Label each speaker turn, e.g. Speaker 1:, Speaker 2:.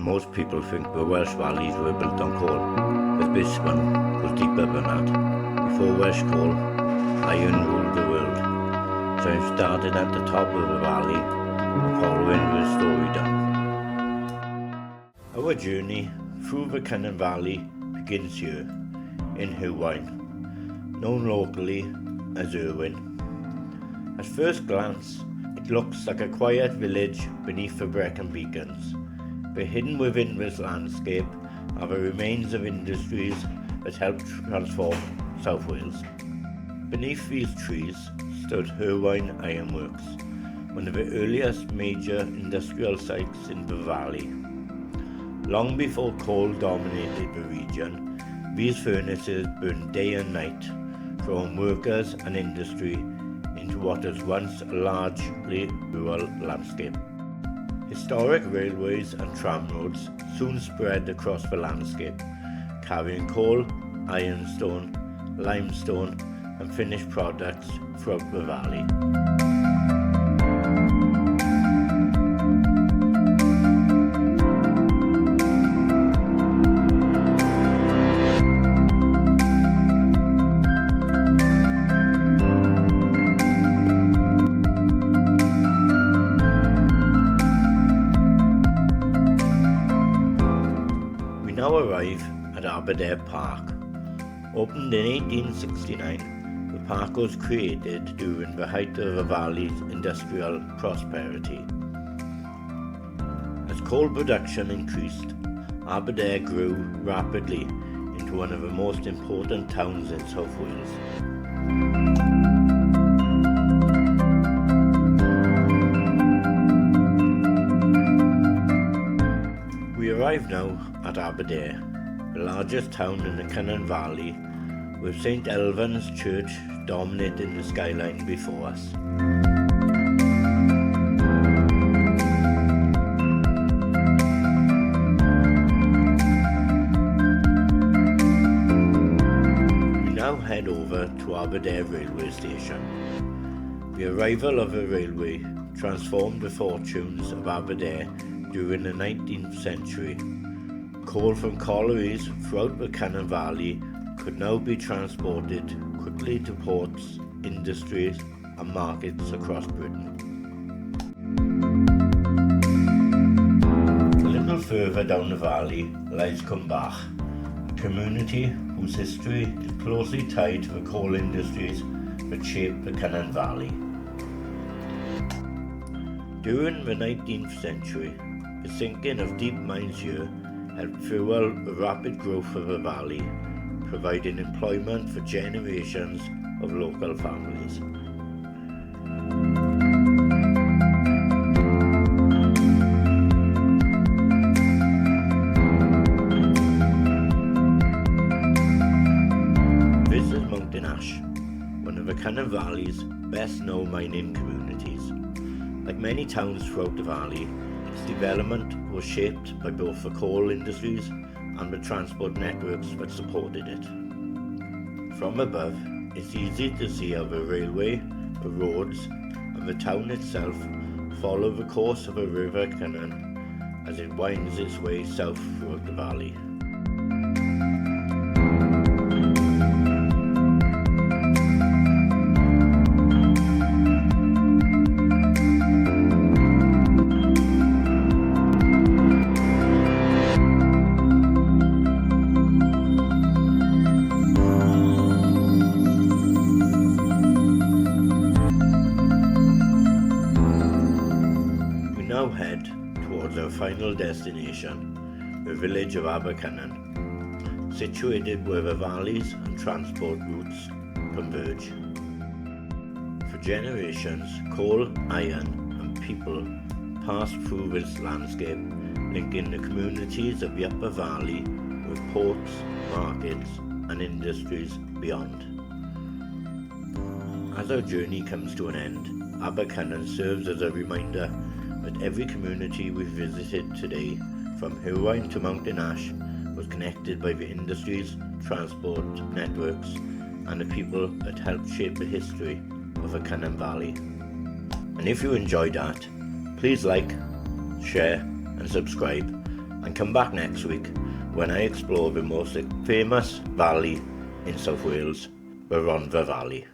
Speaker 1: Most people think the Welsh valleys were built on coal, but this one was deeper than that. Before Welsh coal, iron ruled the world. So I started at the top of the valley, following the story down. Our journey through the Cynon Valley begins here, in Hirwaun, known locally as Irwin. At first glance, it looks like a quiet village beneath the Brecon beacons, but hidden within this landscape are the remains of industries that helped transform South Wales. Beneath these trees stood Hirwaun Ironworks, one of the earliest major industrial sites in the valley. Long before coal dominated the region, these furnaces burned day and night, drawing workers and industry into what was once a largely rural landscape. Historic railways and tram roads soon spread across the landscape, carrying coal, ironstone, limestone and finished products throughout the valley. We now arrive at Aberdare Park. Opened in 1869, the park was created during the height of the valley's industrial prosperity. As coal production increased, Aberdare grew rapidly into one of the most important towns in South Wales. We arrive now at Aberdare, the largest town in the Cynon Valley, with St Elvan's Church dominating the skyline before us. We now head over to Aberdare Railway Station. The arrival of the railway transformed the fortunes of Aberdare during the 19th century. Coal from collieries throughout the Cynon Valley could now be transported quickly to ports, industries and markets across Britain. A little further down the valley lies Cwmbach, a community whose history is closely tied to the coal industries that shaped the Cynon Valley. During the 19th century, the sinking of deep mines here helped fuel the rapid growth of the valley, providing employment for generations of local families. This is Mountain Ash, one of the Cynon Valley's best known mining communities. Like many towns throughout the valley, its development was shaped by both the coal industries and the transport networks that supported it. From above, it's easy to see how the railway, the roads and the town itself follow the course of the River Cynon as it winds its way south throughout the valley. Now head towards our final destination, the village of Abercynon, situated where the valleys and transport routes converge. For generations, coal, iron and people passed through this landscape, linking the communities of the upper valley with ports, markets and industries beyond. As our journey comes to an end, Abercynon serves as a reminder that every community we visited today, from Hirwaun to Mountain Ash, was connected by the industries, transport networks and the people that helped shape the history of the Cynon Valley. And if you enjoyed that, please like, share and subscribe and come back next week when I explore the most famous valley in South Wales, the Rhondda Valley.